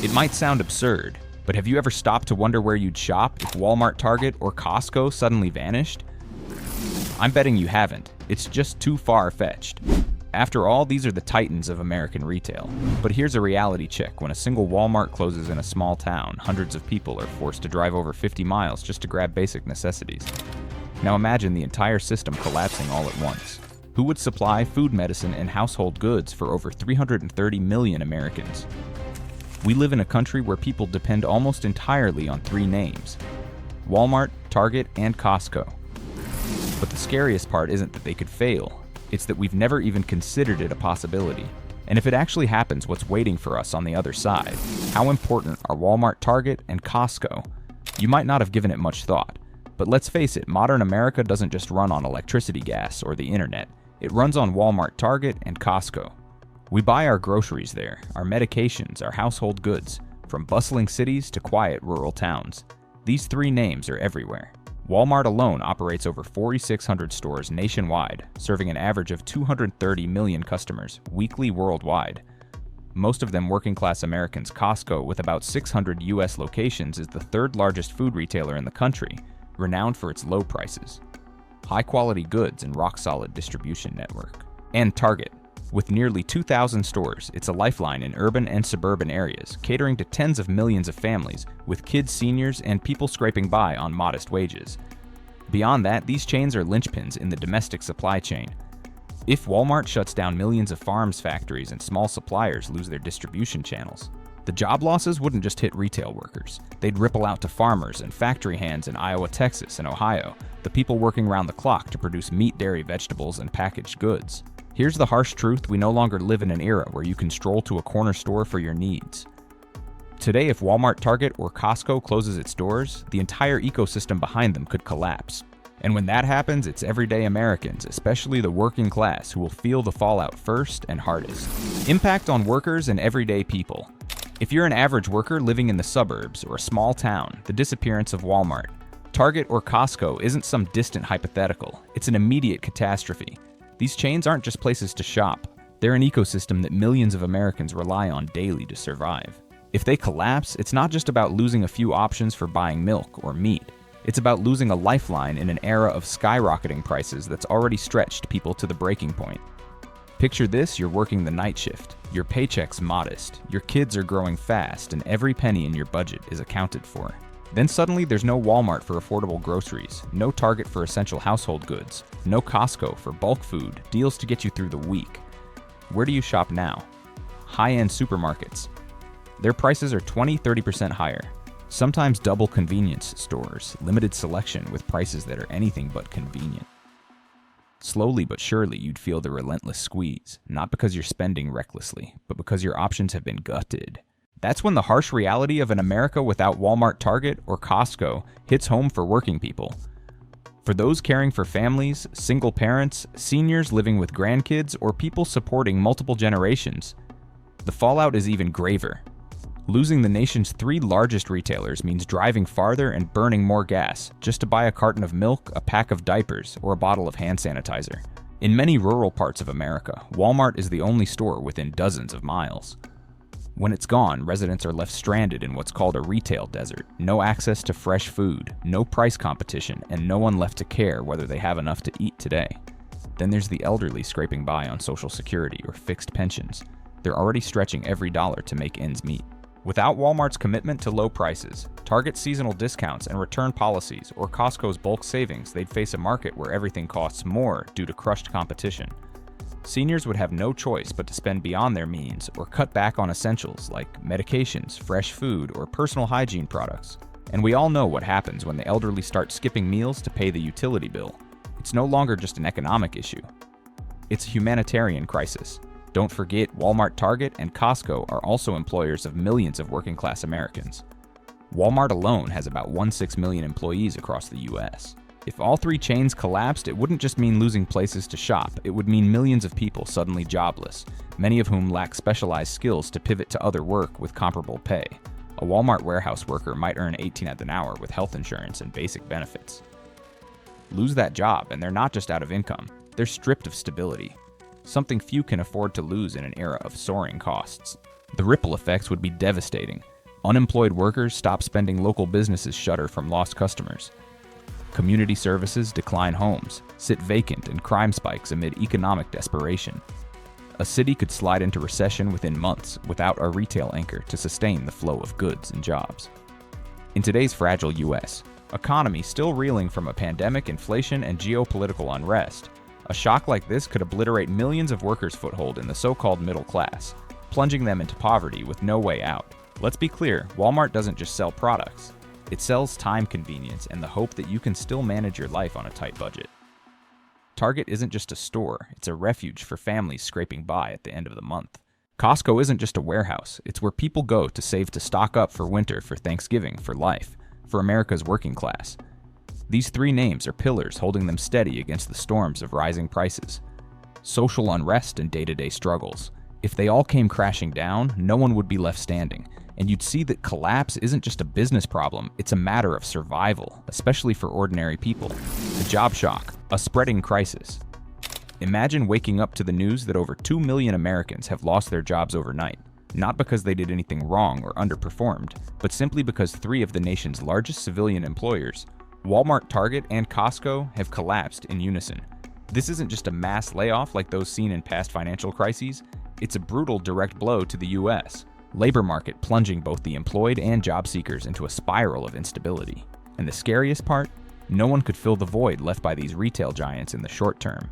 It might sound absurd, but have you ever stopped to wonder where you'd shop if Walmart, Target, or Costco suddenly vanished? I'm betting you haven't. It's just too far-fetched. After all, these are the titans of American retail. But here's a reality check. When a single Walmart closes in a small town, hundreds of people are forced to drive over 50 miles just to grab basic necessities. Now imagine the entire system collapsing all at once. Who would supply food, medicine, and household goods for over 330 million Americans? We live in a country where people depend almost entirely on three names: Walmart, Target, and Costco. But the scariest part isn't that they could fail. It's that we've never even considered it a possibility. And if it actually happens, what's waiting for us on the other side? How important are Walmart, Target, and Costco? You might not have given it much thought, but let's face it, modern America doesn't just run on electricity, gas, or the internet. It runs on Walmart, Target, and Costco. We buy our groceries there, our medications, our household goods, from bustling cities to quiet rural towns. These three names are everywhere. Walmart alone operates over 4,600 stores nationwide, serving an average of 230 million customers weekly worldwide. Most of them working-class Americans. Costco, with about 600 U.S. locations, is the third largest food retailer in the country, renowned for its low prices, high-quality goods, and rock-solid distribution network. And Target. With nearly 2,000 stores, it's a lifeline in urban and suburban areas, catering to tens of millions of families, with kids, seniors, and people scraping by on modest wages. Beyond that, these chains are linchpins in the domestic supply chain. If Walmart shuts down, millions of farms, factories, and small suppliers lose their distribution channels. The job losses wouldn't just hit retail workers. They'd ripple out to farmers and factory hands in Iowa, Texas, and Ohio, the people working around the clock to produce meat, dairy, vegetables, and packaged goods. Here's the harsh truth: we no longer live in an era where you can stroll to a corner store for your needs. Today, if Walmart, Target, or Costco closes its doors, the entire ecosystem behind them could collapse. And when that happens, it's everyday Americans, especially the working class, who will feel the fallout first and hardest. Impact on workers and everyday people. If you're an average worker living in the suburbs or a small town, the disappearance of Walmart, Target, or Costco isn't some distant hypothetical. It's an immediate catastrophe. These chains aren't just places to shop. They're an ecosystem that millions of Americans rely on daily to survive. If they collapse, it's not just about losing a few options for buying milk or meat. It's about losing a lifeline in an era of skyrocketing prices that's already stretched people to the breaking point. Picture this: you're working the night shift, your paycheck's modest, your kids are growing fast, and every penny in your budget is accounted for. Then suddenly there's no Walmart for affordable groceries, no Target for essential household goods, no Costco for bulk food, deals to get you through the week. Where do you shop now? High-end supermarkets. Their prices are 20-30% higher. Sometimes double convenience stores, limited selection with prices that are anything but convenient. Slowly but surely you'd feel the relentless squeeze, not because you're spending recklessly, but because your options have been gutted. That's when the harsh reality of an America without Walmart, Target, or Costco hits home for working people. For those caring for families, single parents, seniors living with grandkids, or people supporting multiple generations, the fallout is even graver. Losing the nation's three largest retailers means driving farther and burning more gas just to buy a carton of milk, a pack of diapers, or a bottle of hand sanitizer. In many rural parts of America, Walmart is the only store within dozens of miles. When it's gone, residents are left stranded in what's called a retail desert. No access to fresh food, no price competition, and no one left to care whether they have enough to eat today. Then there's the elderly scraping by on Social Security or fixed pensions. They're already stretching every dollar to make ends meet. Without Walmart's commitment to low prices, Target's seasonal discounts and return policies, or Costco's bulk savings, they'd face a market where everything costs more due to crushed competition. Seniors would have no choice but to spend beyond their means or cut back on essentials like medications, fresh food, or personal hygiene products. And we all know what happens when the elderly start skipping meals to pay the utility bill. It's no longer just an economic issue. It's a humanitarian crisis. Don't forget, Walmart, Target, and Costco are also employers of millions of working-class Americans. Walmart alone has about 1.6 million employees across the U.S. If all three chains collapsed, it wouldn't just mean losing places to shop, it would mean millions of people suddenly jobless, many of whom lack specialized skills to pivot to other work with comparable pay. A Walmart warehouse worker might earn $18 an hour with health insurance and basic benefits. Lose that job, and they're not just out of income, they're stripped of stability, something few can afford to lose in an era of soaring costs. The ripple effects would be devastating. Unemployed workers stop spending, local businesses shutter from lost customers. Community services decline, homes sit vacant, and crime spikes amid economic desperation. A city could slide into recession within months without a retail anchor to sustain the flow of goods and jobs. In today's fragile U.S. economy, still reeling from a pandemic, inflation, and geopolitical unrest, a shock like this could obliterate millions of workers' foothold in the so-called middle class, plunging them into poverty with no way out. Let's be clear, Walmart doesn't just sell products. It sells time, convenience, and the hope that you can still manage your life on a tight budget. Target isn't just a store, it's a refuge for families scraping by at the end of the month. Costco isn't just a warehouse, it's where people go to save to stock up for winter, for Thanksgiving, for life, for America's working class. These three names are pillars holding them steady against the storms of rising prices, social unrest, and day-to-day struggles. If they all came crashing down, no one would be left standing, and you'd see that collapse isn't just a business problem, it's a matter of survival, especially for ordinary people. A job shock, a spreading crisis. Imagine waking up to the news that over 2 million Americans have lost their jobs overnight, not because they did anything wrong or underperformed, but simply because three of the nation's largest civilian employers, Walmart, Target, and Costco, have collapsed in unison. This isn't just a mass layoff like those seen in past financial crises, it's a brutal direct blow to the U.S. labor market, plunging both the employed and job seekers into a spiral of instability. And the scariest part? No one could fill the void left by these retail giants in the short term.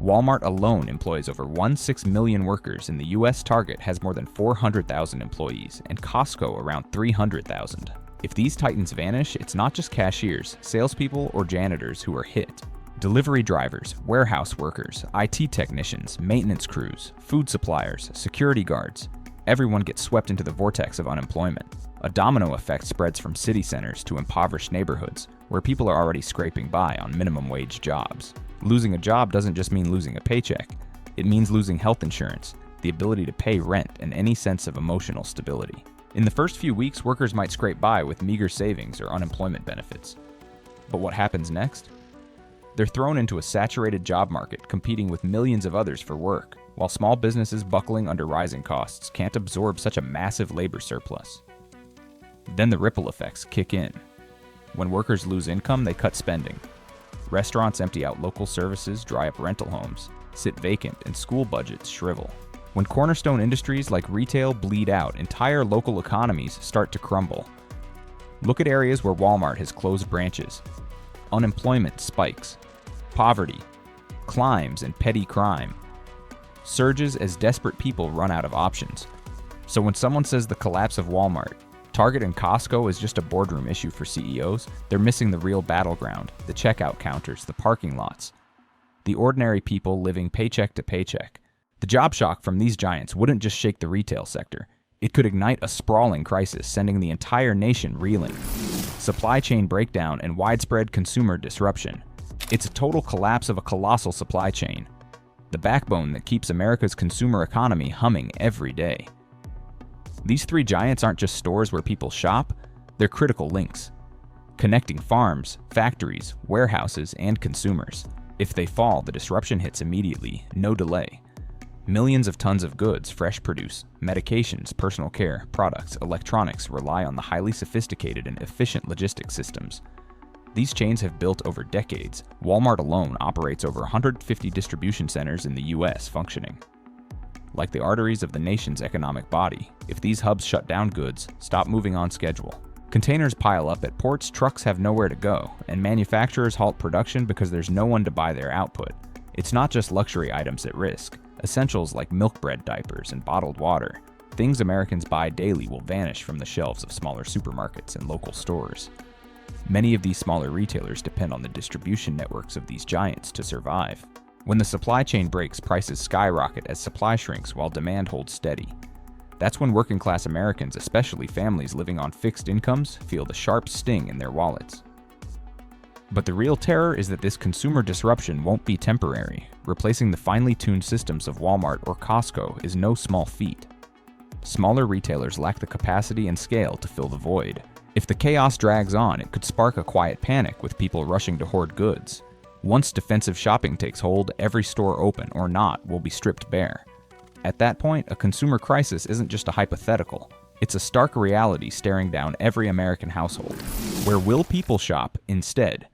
Walmart alone employs over 1.6 million workers, and the U.S. Target has more than 400,000 employees, and Costco around 300,000. If these titans vanish, it's not just cashiers, salespeople, or janitors who are hit. Delivery drivers, warehouse workers, IT technicians, maintenance crews, food suppliers, security guards. Everyone gets swept into the vortex of unemployment. A domino effect spreads from city centers to impoverished neighborhoods, where people are already scraping by on minimum wage jobs. Losing a job doesn't just mean losing a paycheck. It means losing health insurance, the ability to pay rent, and any sense of emotional stability. In the first few weeks, workers might scrape by with meager savings or unemployment benefits. But what happens next? They're thrown into a saturated job market, competing with millions of others for work, while small businesses buckling under rising costs can't absorb such a massive labor surplus. Then the ripple effects kick in. When workers lose income, they cut spending. Restaurants empty out local services, dry up rental homes, sit vacant, and school budgets shrivel. When cornerstone industries like retail bleed out, entire local economies start to crumble. Look at areas where Walmart has closed branches. Unemployment spikes. Poverty climbs, and petty crime surges as desperate people run out of options. So when someone says the collapse of Walmart, Target, and Costco is just a boardroom issue for CEOs, they're missing the real battleground, the checkout counters, the parking lots, the ordinary people living paycheck to paycheck. The job shock from these giants wouldn't just shake the retail sector. It could ignite a sprawling crisis, sending the entire nation reeling. Supply chain breakdown and widespread consumer disruption. It's a total collapse of a colossal supply chain, the backbone that keeps America's consumer economy humming every day. These three giants aren't just stores where people shop, they're critical links, connecting farms, factories, warehouses, and consumers. If they fall, the disruption hits immediately, no delay. Millions of tons of goods, fresh produce, medications, personal care, products, electronics rely on the highly sophisticated and efficient logistics systems. These chains have built over decades. Walmart alone operates over 150 distribution centers in the U.S. functioning like the arteries of the nation's economic body. If these hubs shut down, goods stop moving on schedule. Containers pile up at ports, trucks have nowhere to go, and manufacturers halt production because there's no one to buy their output. It's not just luxury items at risk. Essentials like milk, bread, diapers, and bottled water, things Americans buy daily, will vanish from the shelves of smaller supermarkets and local stores. Many of these smaller retailers depend on the distribution networks of these giants to survive. When the supply chain breaks, prices skyrocket as supply shrinks while demand holds steady. That's when working-class Americans, especially families living on fixed incomes, feel the sharp sting in their wallets. But the real terror is that this consumer disruption won't be temporary. Replacing the finely tuned systems of Walmart or Costco is no small feat. Smaller retailers lack the capacity and scale to fill the void. If the chaos drags on, it could spark a quiet panic with people rushing to hoard goods. Once defensive shopping takes hold, every store open or not will be stripped bare. At that point, a consumer crisis isn't just a hypothetical. It's a stark reality staring down every American household. Where will people shop instead?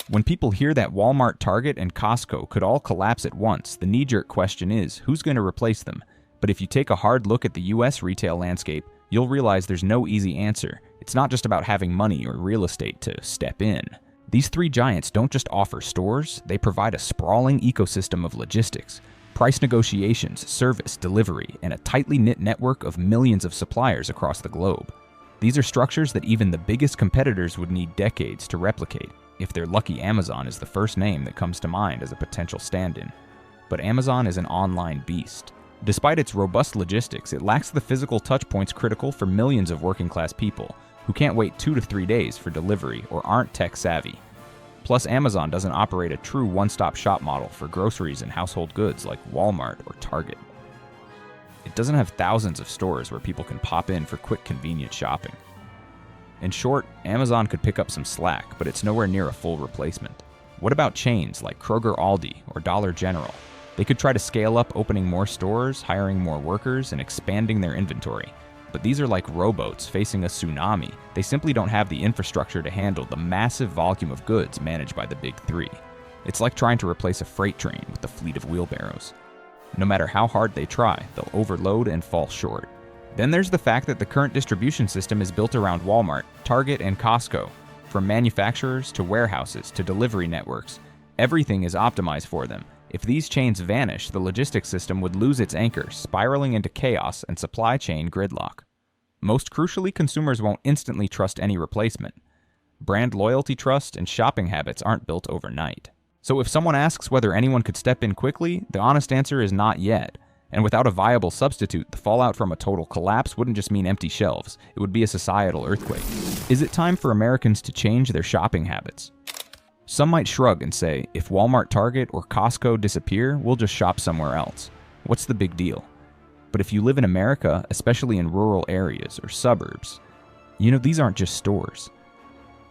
When people hear that Walmart, Target, and Costco could all collapse at once, the knee-jerk question is, who's going to replace them? But if you take a hard look at the US retail landscape, you'll realize there's no easy answer. It's not just about having money or real estate to step in. These three giants don't just offer stores, they provide a sprawling ecosystem of logistics, price negotiations, service, delivery, and a tightly knit network of millions of suppliers across the globe. These are structures that even the biggest competitors would need decades to replicate. If they're lucky, Amazon is the first name that comes to mind as a potential stand-in. But Amazon is an online beast. Despite its robust logistics, it lacks the physical touchpoints critical for millions of working-class people who can't wait 2 to 3 days for delivery or aren't tech-savvy. Plus, Amazon doesn't operate a true one-stop shop model for groceries and household goods like Walmart or Target. It doesn't have thousands of stores where people can pop in for quick, convenient shopping. In short, Amazon could pick up some slack, but it's nowhere near a full replacement. What about chains like Kroger, Aldi, or Dollar General? They could try to scale up, opening more stores, hiring more workers, and expanding their inventory. But these are like rowboats facing a tsunami. They simply don't have the infrastructure to handle the massive volume of goods managed by the big three. It's like trying to replace a freight train with a fleet of wheelbarrows. No matter how hard they try, they'll overload and fall short. Then there's the fact that the current distribution system is built around Walmart, Target, and Costco. From manufacturers to warehouses to delivery networks, everything is optimized for them. If these chains vanish, the logistics system would lose its anchor, spiraling into chaos and supply chain gridlock. Most crucially, consumers won't instantly trust any replacement. Brand loyalty, trust, and shopping habits aren't built overnight. So if someone asks whether anyone could step in quickly, the honest answer is not yet. And without a viable substitute, the fallout from a total collapse wouldn't just mean empty shelves, it would be a societal earthquake. Is it time for Americans to change their shopping habits? Some might shrug and say, if Walmart, Target, or Costco disappear, we'll just shop somewhere else. What's the big deal? But if you live in America, especially in rural areas or suburbs, these aren't just stores.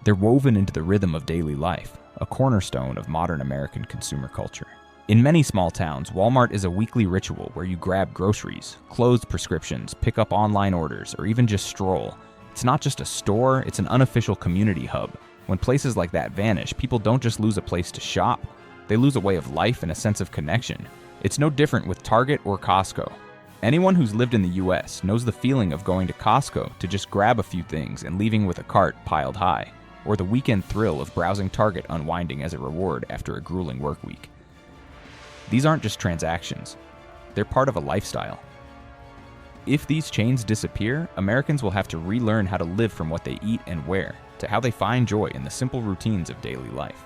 They're woven into the rhythm of daily life, a cornerstone of modern American consumer culture. In many small towns, Walmart is a weekly ritual where you grab groceries, clothes prescriptions, pick up online orders, or even just stroll. It's not just a store, it's an unofficial community hub. When places like that vanish, people don't just lose a place to shop, they lose a way of life and a sense of connection. It's no different with Target or Costco. Anyone who's lived in the US knows the feeling of going to Costco to just grab a few things and leaving with a cart piled high, or the weekend thrill of browsing Target unwinding as a reward after a grueling work week. These aren't just transactions, they're part of a lifestyle. If these chains disappear, Americans will have to relearn how to live from what they eat and wear to how they find joy in the simple routines of daily life.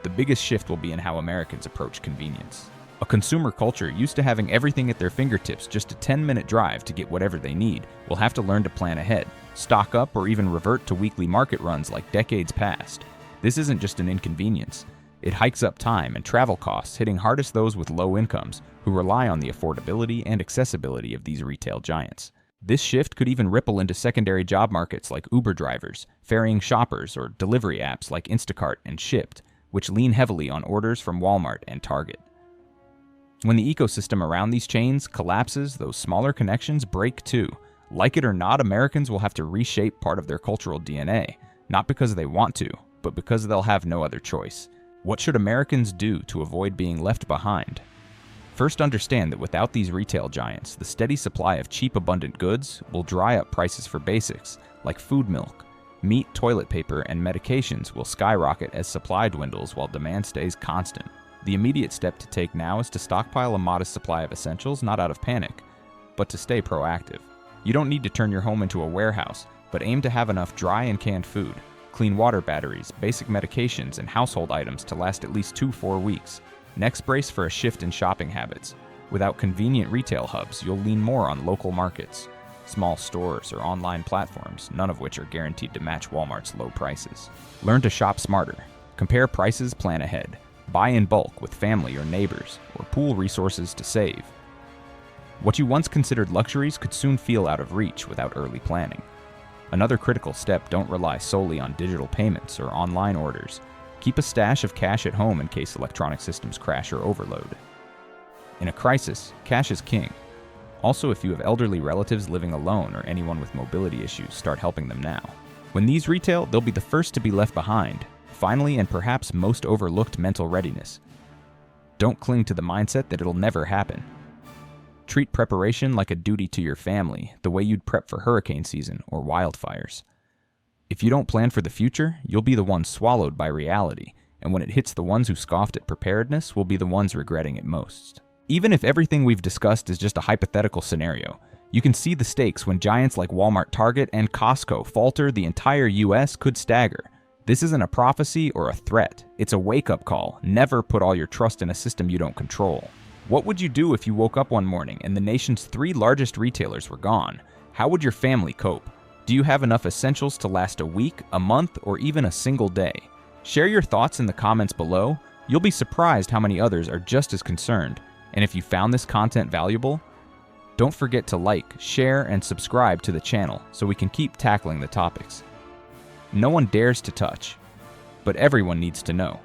The biggest shift will be in how Americans approach convenience. A consumer culture used to having everything at their fingertips, just a 10-minute drive to get whatever they need, will have to learn to plan ahead, stock up, or even revert to weekly market runs like decades past. This isn't just an inconvenience. It hikes up time and travel costs, hitting hardest those with low incomes who rely on the affordability and accessibility of these retail giants. This shift could even ripple into secondary job markets like Uber drivers, ferrying shoppers, or delivery apps like Instacart and Shipt, which lean heavily on orders from Walmart and Target. When the ecosystem around these chains collapses, those smaller connections break too. Like it or not, Americans will have to reshape part of their cultural DNA, not because they want to, but because they'll have no other choice. What should Americans do to avoid being left behind? First, understand that without these retail giants, the steady supply of cheap, abundant goods will dry up prices for basics, like food, milk. Meat, toilet paper, and medications will skyrocket as supply dwindles while demand stays constant. The immediate step to take now is to stockpile a modest supply of essentials, not out of panic, but to stay proactive. You don't need to turn your home into a warehouse, but aim to have enough dry and canned food, clean water batteries, basic medications, and household items to last at least 2-4 weeks. Next, brace for a shift in shopping habits. Without convenient retail hubs, you'll lean more on local markets, small stores, or online platforms, none of which are guaranteed to match Walmart's low prices. Learn to shop smarter. Compare prices, plan ahead. Buy in bulk with family or neighbors, or pool resources to save. What you once considered luxuries could soon feel out of reach without early planning. Another critical step, don't rely solely on digital payments or online orders. Keep a stash of cash at home in case electronic systems crash or overload. In a crisis, cash is king. Also, if you have elderly relatives living alone or anyone with mobility issues, start helping them now. When these retail, they'll be the first to be left behind. Finally, and perhaps most overlooked, mental readiness. Don't cling to the mindset that it'll never happen. Treat preparation like a duty to your family, the way you'd prep for hurricane season or wildfires. If you don't plan for the future, you'll be the one swallowed by reality, and when it hits, the ones who scoffed at preparedness will be the ones regretting it most. Even if everything we've discussed is just a hypothetical scenario, you can see the stakes when giants like Walmart Target and Costco falter. The entire US could stagger. This isn't a prophecy or a threat. It's a wake-up call. Never put all your trust in a system you don't control. What would you do if you woke up one morning and the nation's 3 largest retailers were gone? How would your family cope? Do you have enough essentials to last a week, a month, or even a single day? Share your thoughts in the comments below. You'll be surprised how many others are just as concerned. And if you found this content valuable, don't forget to like, share, and subscribe to the channel so we can keep tackling the topics no one dares to touch, but everyone needs to know.